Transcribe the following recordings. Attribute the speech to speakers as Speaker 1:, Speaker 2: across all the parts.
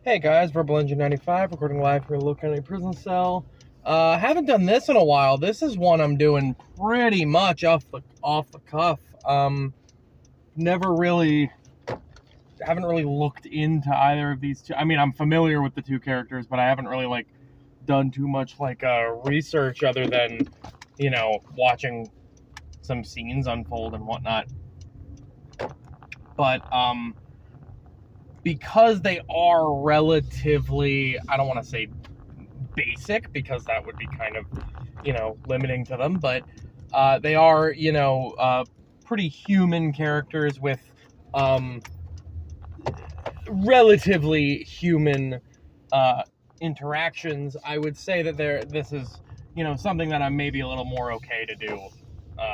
Speaker 1: Hey guys, Rebel Engine 95, recording live from a Little County prison cell. Haven't done this in a while. This is one I'm doing pretty much off the cuff. Never really, haven't really looked into either of these two. I mean, I'm familiar with the two characters, but I haven't really done too much research other than, watching some scenes unfold and whatnot. But because they are relatively, I don't want to say basic, because that would be kind of, limiting to them, but they are, pretty human characters with relatively human interactions. I would say that this is, something that I'm maybe a little more okay to do.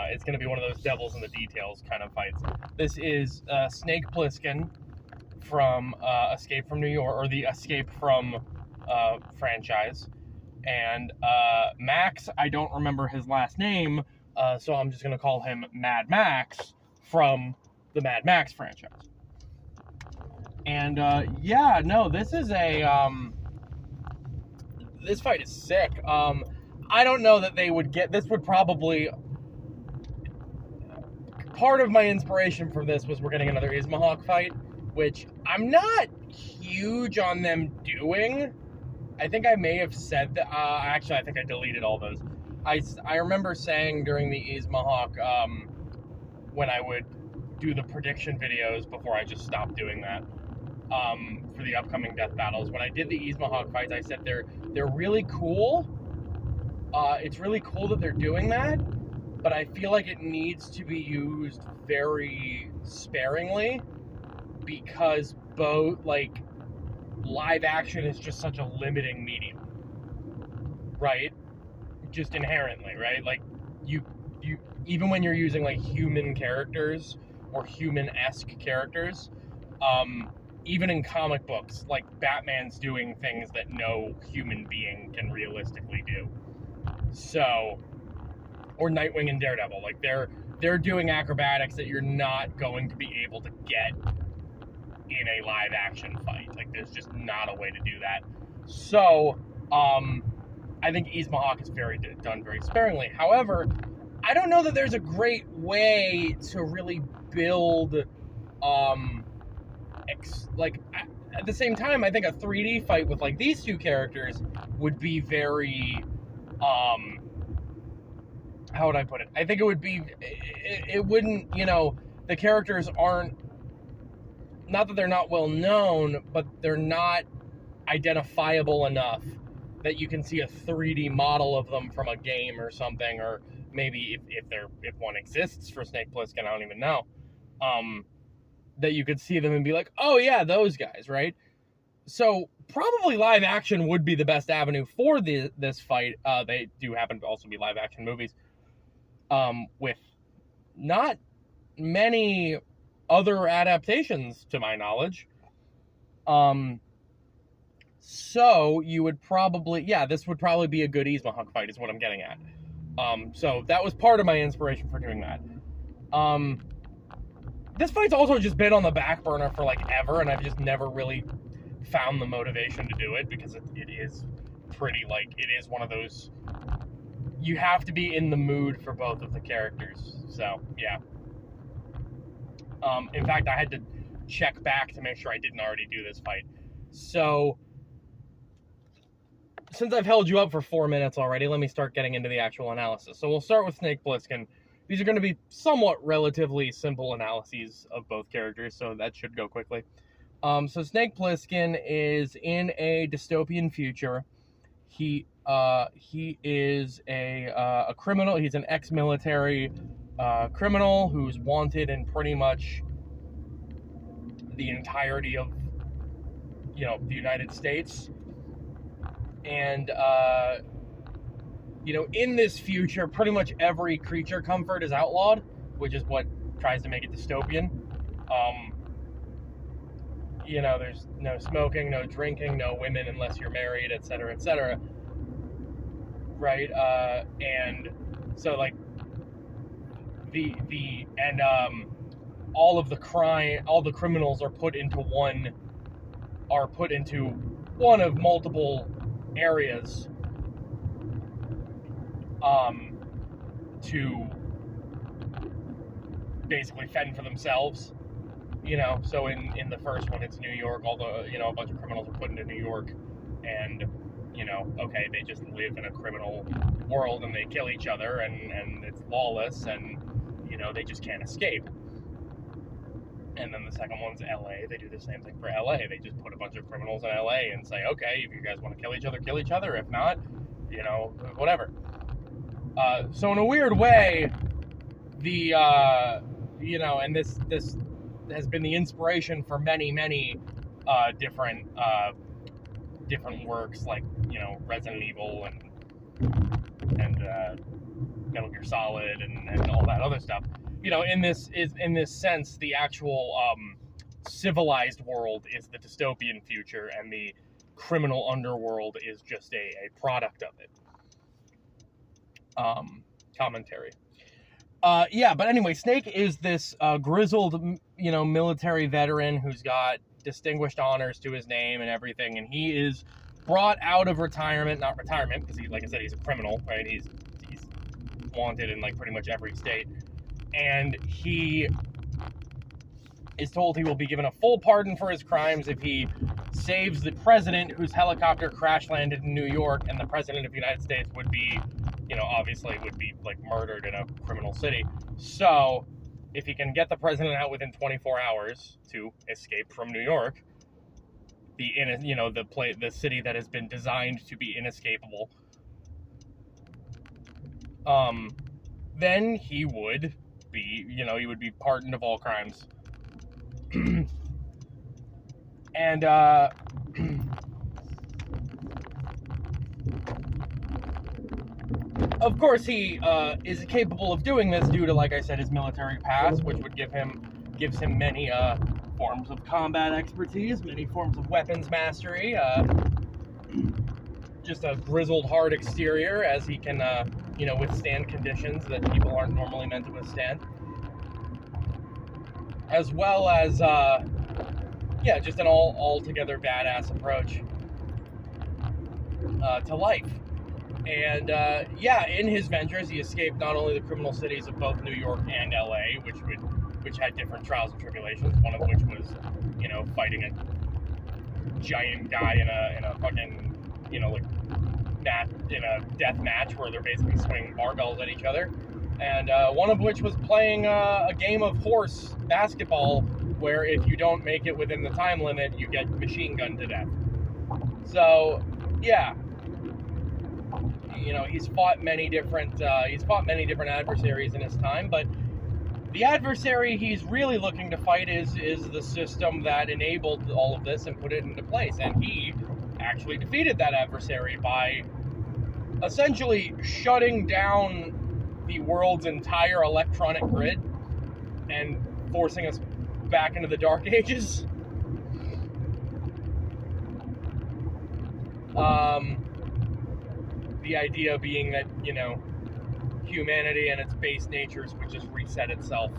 Speaker 1: It's going to be one of those devils in the details kind of fights. This is Snake Plissken from Escape from New York, or the Escape from franchise. And Max, I don't remember his last name, so I'm just going to call him Mad Max from the Mad Max franchise. And yeah, no, this is this fight is sick. I don't know that they would get, this would probably, part of my inspiration for this was we're getting another Ismahawk fight, which I'm not huge on them doing. I think I may have said that, actually I think I deleted all those. I remember saying during the Ismahawk, when I would do the prediction videos before I just stopped doing that, for the upcoming death battles, when I did the Ismahawk fights, I said they're really cool. It's really cool that they're doing that, but I feel like it needs to be used very sparingly, because both, live action is just such a limiting medium, right? Just inherently, right? You even when you're using human characters or human-esque characters, even in comic books, Batman's doing things that no human being can realistically do. So, or Nightwing and Daredevil, they're doing acrobatics that you're not going to be able to get in a live action fight. There's just not a way to do that. So, I think Ismahawk is done very sparingly. However, I don't know that there's a great way to really build, at the same time, I think a 3D fight with these two characters would be very, how would I put it? I think it would be, it wouldn't, the characters aren't, not that they're not well known, but they're not identifiable enough that you can see a 3D model of them from a game or something, or maybe if one exists for Snake Plissken, I don't even know, that you could see them and be like, oh yeah, those guys, right? So probably live action would be the best avenue for this fight. They do happen to also be live action movies, with not many other adaptations to my knowledge. So you would probably, yeah, this would probably be a good Ismahawk fight is what I'm getting at. So that was part of my inspiration for doing that. This fight's also just been on the back burner for ever, and I've just never really found the motivation to do it, because it is pretty, it is one of those, you have to be in the mood for both of the characters. So yeah. In fact, I had to check back to make sure I didn't already do this fight. So, since I've held you up for 4 minutes already, let me start getting into the actual analysis. So we'll start with Snake Plissken. These are going to be somewhat relatively simple analyses of both characters, so that should go quickly. So Snake Plissken is in a dystopian future. He is a criminal. He's an ex-military criminal who's wanted in pretty much the entirety of, the United States. And, in this future, pretty much every creature comfort is outlawed, which is what tries to make it dystopian. There's no smoking, no drinking, no women unless you're married, etc., etc. Right? And so, all of the criminals are put into one are put into one of multiple areas to basically fend for themselves. So in the first one, it's New York. All the, a bunch of criminals are put into New York, and, okay, they just live in a criminal world, and they kill each other, and it's lawless, and, they just can't escape. And then the second one's LA. They do the same thing for LA. They just put a bunch of criminals in LA and say, okay, if you guys want to kill each other, kill each other. If not, whatever. So in a weird way, the, and this has been the inspiration for many, many different works, like, Resident Evil and Metal Gear Solid and all that other stuff. In this sense, the actual civilized world is the dystopian future, and the criminal underworld is just a product of it. Commentary. But anyway, Snake is this grizzled, military veteran who's got distinguished honors to his name and everything, and he is brought out of retirement, not retirement, because like I said, he's a criminal, right? He's wanted in like pretty much every state, and he is told he will be given a full pardon for his crimes if he saves the president, whose helicopter crash landed in New York, and the president of the United States would be, obviously would be like murdered in a criminal city. So if he can get the president out within 24 hours to escape from New York, the city that has been designed to be inescapable, then he would be pardoned of all crimes. And of course he is capable of doing this due to, like I said, his military past, which would gives him many forms of combat expertise, many forms of weapons mastery, just a grizzled hard exterior, as he can withstand conditions that people aren't normally meant to withstand, as well as just an altogether badass approach to life. And in his ventures, he escaped not only the criminal cities of both New York and LA, which had different trials and tribulations. One of which was, fighting a giant guy in a fucking, in a death match where they're basically swinging barbells at each other. And one of which was playing a game of horse basketball, where if you don't make it within the time limit, you get machine gunned to death. So, yeah. He's fought many different adversaries in his time, but the adversary he's really looking to fight is the system that enabled all of this and put it into place. And he actually defeated that adversary by essentially shutting down the world's entire electronic grid and forcing us back into the Dark Ages. The idea being that, humanity and its base natures would just reset itself.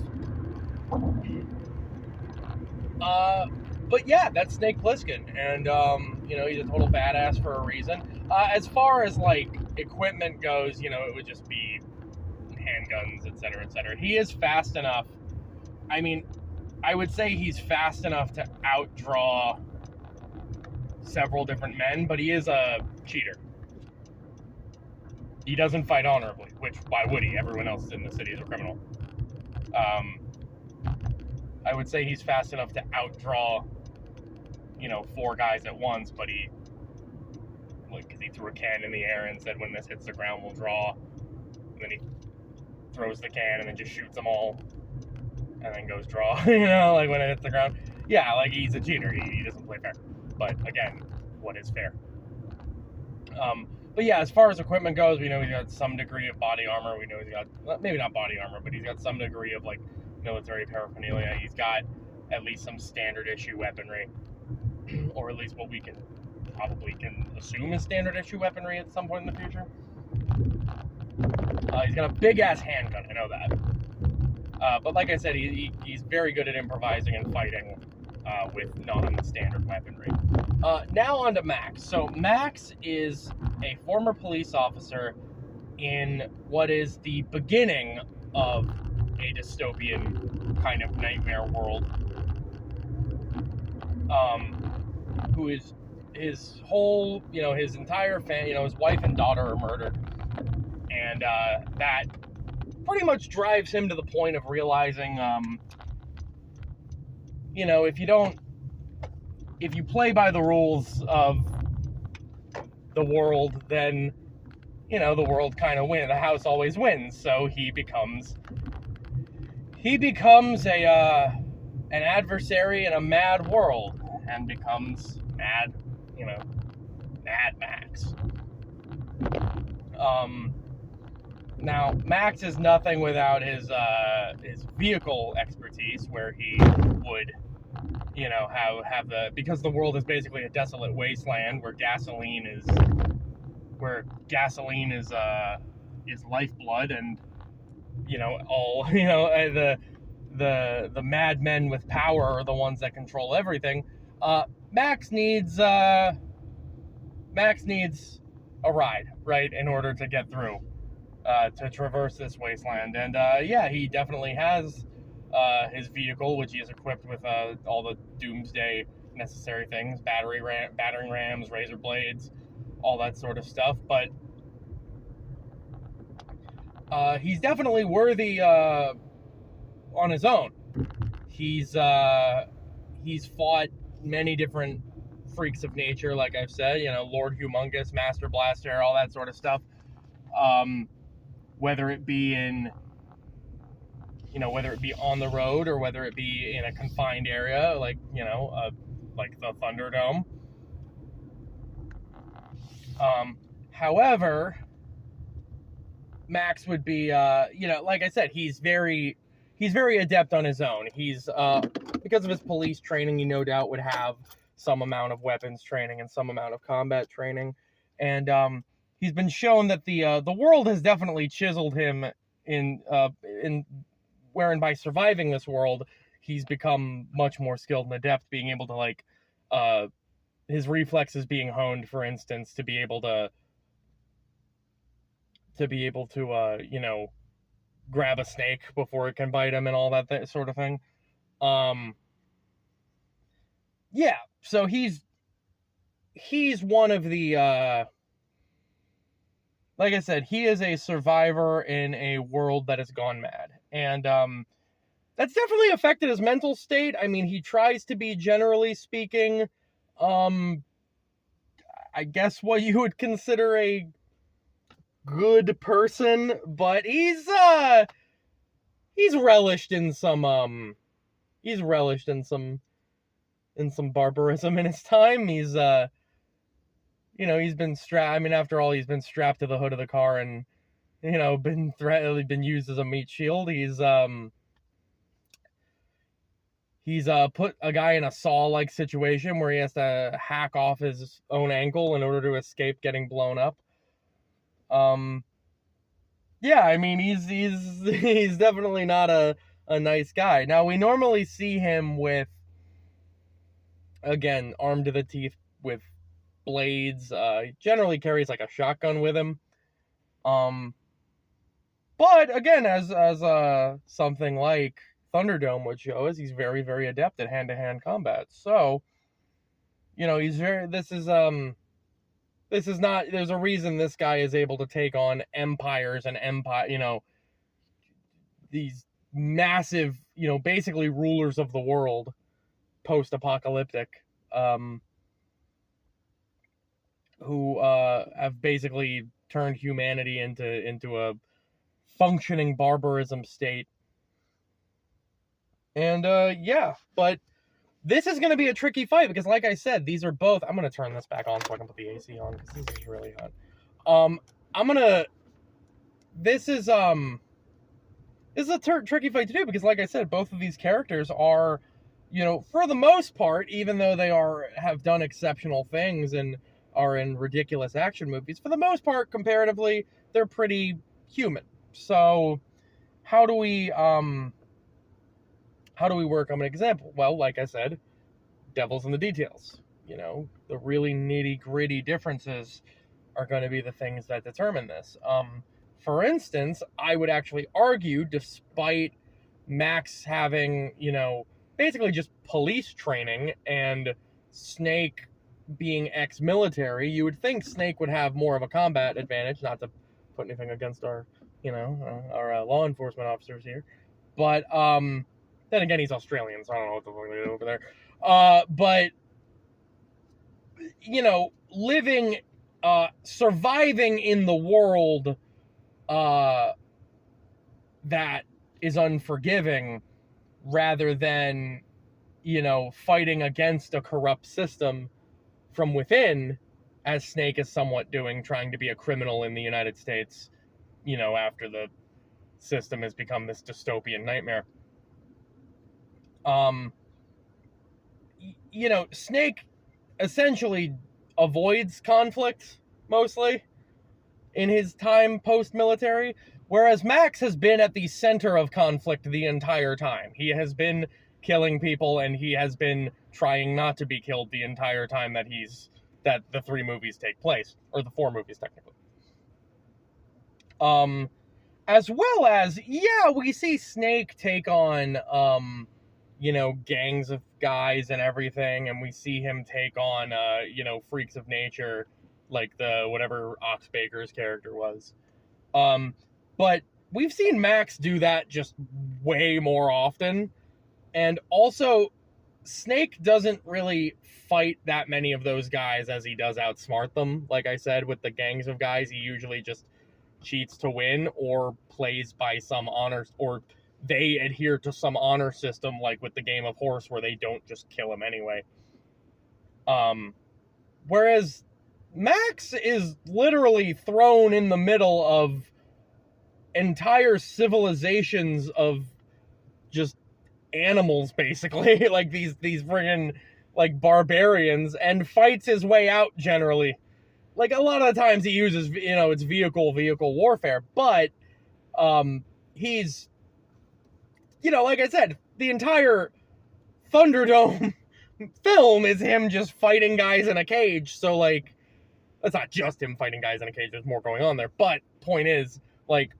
Speaker 1: But yeah, that's Snake Plissken, and, he's a total badass for a reason. As far as, like, equipment goes, it would just be handguns, etc., etc. He is fast enough. I mean, I would say he's fast enough to outdraw several different men, but he is a cheater. He doesn't fight honorably, which, why would he? Everyone else in the city is a criminal. I would say he's fast enough to outdraw, 4 guys at once, but because he threw a can in the air and said, when this hits the ground, we'll draw. And then he throws the can and then just shoots them all, and then goes draw, like when it hits the ground. Yeah, like, he's a cheater. He doesn't play fair. But, again, what is fair? But yeah, as far as equipment goes, we know he's got some degree of body armor. We know he's got, well, maybe not body armor, but he's got some degree of, like, military paraphernalia. He's got at least some standard issue weaponry, or at least what we can assume is standard issue weaponry at some point in the future. He's got a big ass handgun, I know that. But like I said, he's very good at improvising and fighting. with non-standard weaponry. Now on to Max. So Max is a former police officer in what is the beginning of a dystopian kind of nightmare world. Who is his whole, his entire family, his wife and daughter are murdered, and that pretty much drives him to the point of realizing, if you play by the rules of the world, then the world kind of wins. The house always wins. So he becomes an adversary in a mad world, and becomes Mad Max. Now Max is nothing without his vehicle expertise, where he would, because the world is basically a desolate wasteland where gasoline is lifeblood, and the madmen with power are the ones that control everything. Max needs a ride, right, in order to get through, to traverse this wasteland. And he definitely has his vehicle, which he is equipped with all the doomsday necessary things: battering rams, razor blades, all that sort of stuff. But he's definitely worthy on his own. He's fought many different freaks of nature, like I've said, Lord Humongous, Master Blaster, all that sort of stuff. Whether it be on the road, or whether it be in a confined area, like the Thunderdome. However, Max would be, like I said, he's very adept on his own. He's, because of his police training, he no doubt would have some amount of weapons training and some amount of combat training. And he's been shown that the world has definitely chiseled him in wherein by surviving this world, he's become much more skilled and adept, being able to his reflexes being honed, for instance, to be able to grab a snake before it can bite him and all that sort of thing. So he's one of the, like I said, he is a survivor in a world that has gone mad. And that's definitely affected his mental state. I mean, he tries to be, generally speaking, I guess what you would consider a good person, but he's relished in some barbarism in his time. He's he's been strapped. I mean, after all, he's been strapped to the hood of the car and been used as a meat shield. He's put a guy in a Saw-like situation where he has to hack off his own ankle in order to escape getting blown up. I mean, he's definitely not a nice guy. Now, we normally see him with, again, armed to the teeth with blades. He generally carries a shotgun with him. But again, as something like Thunderdome would show us, he's very, very adept at hand-to-hand combat. So, there's a reason this guy is able to take on empires and these massive, basically rulers of the world, post-apocalyptic, who have basically turned humanity into a functioning barbarism state. And but this is going to be a tricky fight because, like I said, these are both. I'm going to turn this back on so I can put the AC on because this is really hot. This is a tricky fight to do because, like I said, both of these characters are, for the most part, even though they have done exceptional things and are in ridiculous action movies, for the most part, comparatively, they're pretty human. So, how do we work on an example? Well, like I said, devil's in the details. You know, the really nitty-gritty differences are going to be the things that determine this. For instance, I would actually argue, despite Max having, you know, basically just police training and Snake being ex-military, you would think Snake would have more of a combat advantage, not to put anything against our, you know, our law enforcement officers here. But, then again, he's Australian, so I don't know what the fuck they do over there. But, you know, surviving in the world that is unforgiving rather than, you know, fighting against a corrupt system from within, as Snake is somewhat doing, trying to be a criminal in the United States, you know, after the system has become this dystopian nightmare. You know, Snake essentially avoids conflict, mostly, in his time post-military, whereas Max has been at the center of conflict the entire time. He has been killing people, and he has been trying not to be killed the entire time that the 3 movies take place, or the 4 movies, technically. As well as, yeah, we see Snake take on, you know, gangs of guys and everything, and we see him take on, you know, freaks of nature, like whatever Ox Baker's character was. But we've seen Max do that just way more often, and also, Snake doesn't really fight that many of those guys as he does outsmart them. Like I said, with the gangs of guys, he usually just cheats to win or plays by some honor, or they adhere to some honor system, like with the game of horse, where they don't just kill him anyway. Whereas Max is literally thrown in the middle of entire civilizations of just animals, basically, like these friggin' like barbarians, and fights his way out generally. Like, a lot of the times he uses, you know, it's vehicle warfare, but he's, you know, like I said, the entire Thunderdome film is him just fighting guys in a cage. So, like, it's not just him fighting guys in a cage, there's more going on there. But point is, like,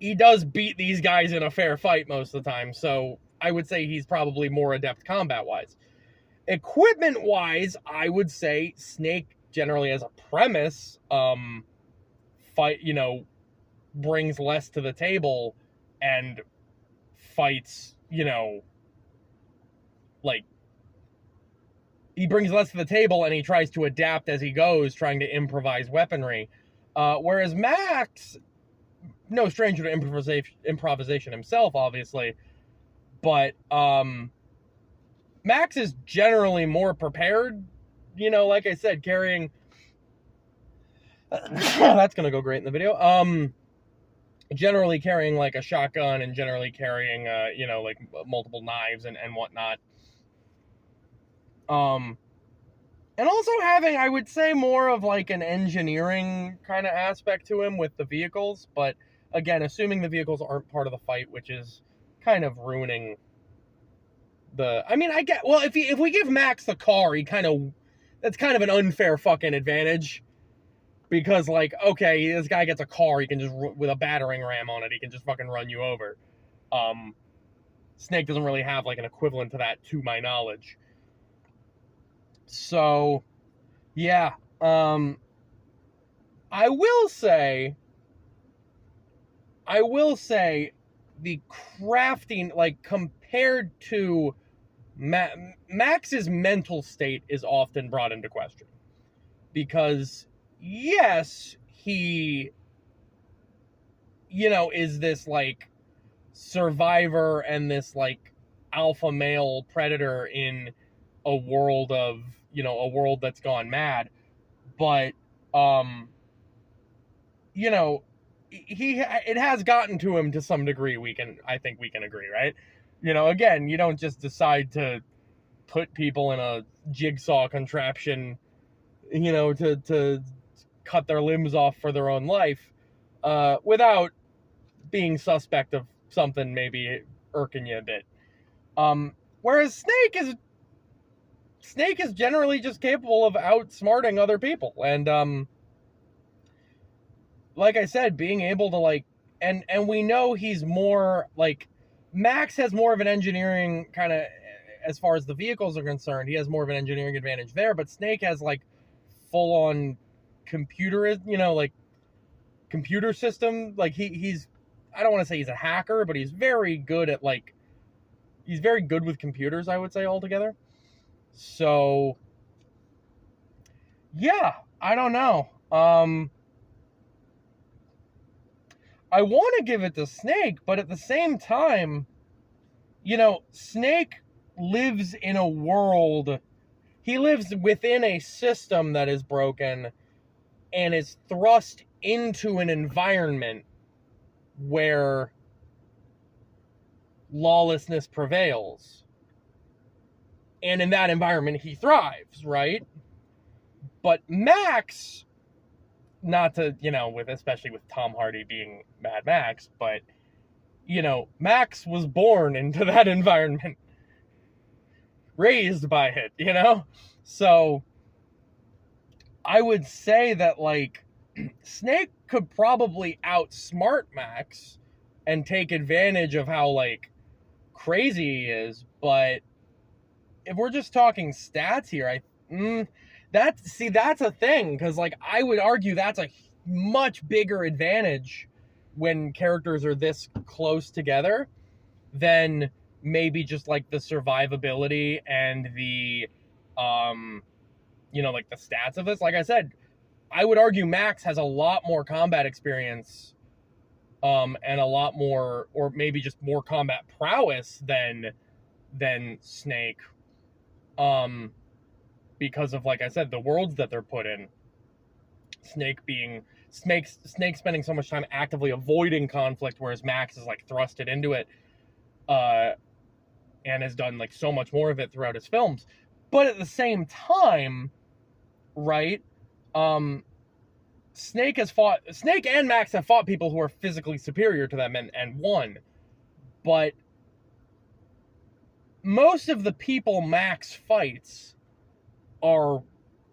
Speaker 1: he does beat these guys in a fair fight most of the time, so I would say he's probably more adept combat-wise. Equipment-wise, I would say Snake, generally as a premise, brings less to the table and fights, you know, like, he brings less to the table and he tries to adapt as he goes, trying to improvise weaponry. Whereas Max, no stranger to improvisation himself, obviously, but Max is generally more prepared, you know, like I said, carrying that's gonna go great in the video. Generally carrying like a shotgun, and generally carrying you know, like multiple knives and whatnot. And also having, I would say, more of like an engineering kind of aspect to him with the vehicles, but again, assuming the vehicles aren't part of the fight, which is kind of ruining the... I mean, if we give Max the car, that's kind of an unfair fucking advantage. Because, like, okay, this guy gets a car, he can just, with a battering ram on it, he can just fucking run you over. Snake doesn't really have, like, an equivalent to that, to my knowledge. So, yeah. I will say the crafting, like, compared to Max's mental state is often brought into question. Because, yes, he, you know, is this, like, survivor and this, like, alpha male predator in a world of, you know, a world that's gone mad. But, you know, it has gotten to him to some degree, I think we can agree, right? You know, again, you don't just decide to put people in a jigsaw contraption, you know, to cut their limbs off for their own life, without being suspect of something maybe irking you a bit. Whereas Snake is Snake is generally just capable of outsmarting other people. And, like I said, being able to, like, and we know he's more, like, Max has more of an engineering kind of, as far as the vehicles are concerned, he has more of an engineering advantage there, but Snake has, like, full-on computer, like, computer system. Like, he's, I don't want to say he's a hacker, but he's very good at, like, he's very good with computers, I would say, altogether. So, yeah, I don't know. I want to give it to Snake, but at the same time, Snake lives in a world, he lives within a system that is broken and is thrust into an environment where lawlessness prevails. And in that environment, he thrives, right? But Max, not to, especially with Tom Hardy being Mad Max, but, Max was born into that environment, raised by it, So, I would say that, like, Snake could probably outsmart Max and take advantage of how, like, crazy he is, but if we're just talking stats here, that's a thing, because, like, I would argue that's a much bigger advantage when characters are this close together than maybe just, like, the survivability and the, like, the stats of this. Like I said, I would argue Max has a lot more combat experience, and a lot more, or maybe just more combat prowess than Snake, because of, like I said, the worlds that they're put in. Snake spending so much time actively avoiding conflict, whereas Max is, like, thrusted into it, and has done, like, so much more of it throughout his films. But at the same time, right, Snake and Max have fought people who are physically superior to them and won. But most of the people Max fights are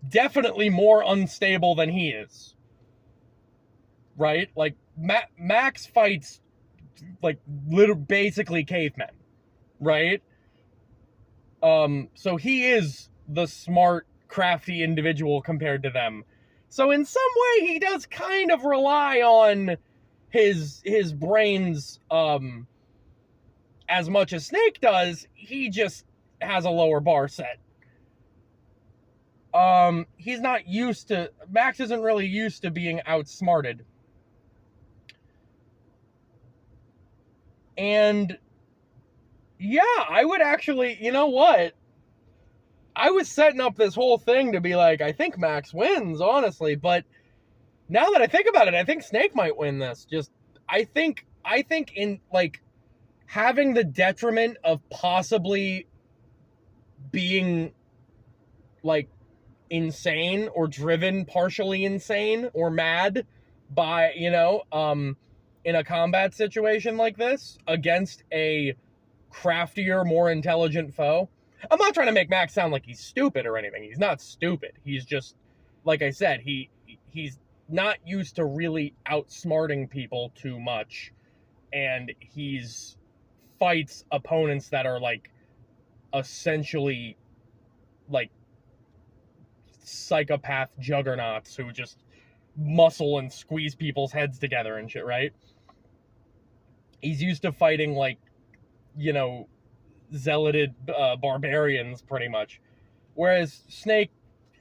Speaker 1: definitely more unstable than he is. Right? Like, Max fights, like, basically cavemen. Right? So he is the smart, crafty individual compared to them. So in some way, he does kind of rely on his brains, as much as Snake does. He just has a lower bar set. Max isn't really used to being outsmarted. And yeah, I would actually, you know what? I was setting up this whole thing to be like, I think Max wins, honestly, but now that I think about it, I think Snake might win this. I think in, like, having the detriment of possibly being, like, insane or driven partially insane or mad by, in a combat situation like this against a craftier, more intelligent foe. I'm not trying to make Max sound like he's stupid or anything. He's not stupid. He's just, like I said, he's not used to really outsmarting people too much, and he's fights opponents that are, like, essentially, like, psychopath juggernauts who just muscle and squeeze people's heads together and shit, right? He's used to fighting, like, zealoted barbarians, pretty much. Whereas Snake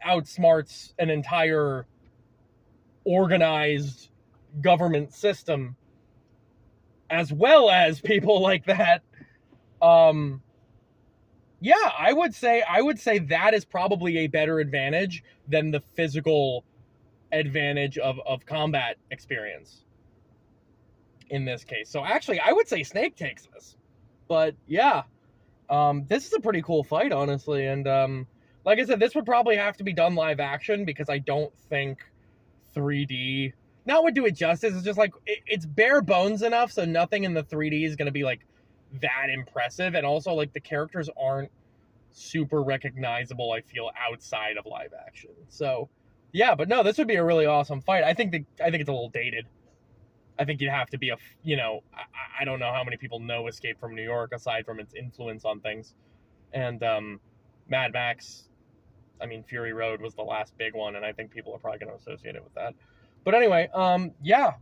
Speaker 1: outsmarts an entire organized government system, as well as people like that. Yeah, I would say that is probably a better advantage than the physical advantage of combat experience in this case. So actually, I would say Snake takes this. But yeah, this is a pretty cool fight, honestly. And like I said, this would probably have to be done live action, because I don't think 3D not would do it justice. It's just like, it's bare bones enough, so nothing in the 3D is going to be, like, that impressive. And also, like, the characters aren't super recognizable, I feel, outside of live action. So, yeah, but no, this would be a really awesome fight. I think it's a little dated. I think you'd have to be I don't know how many people know Escape from New York aside from its influence on things. And Mad Max, I mean, Fury Road was the last big one, and I think people are probably going to associate it with that. But anyway, yeah.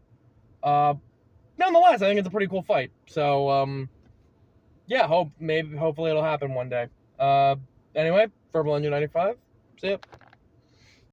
Speaker 1: Nonetheless, I think it's a pretty cool fight. So, yeah, hopefully it'll happen one day. Anyway, Verbal Engine 95, see ya.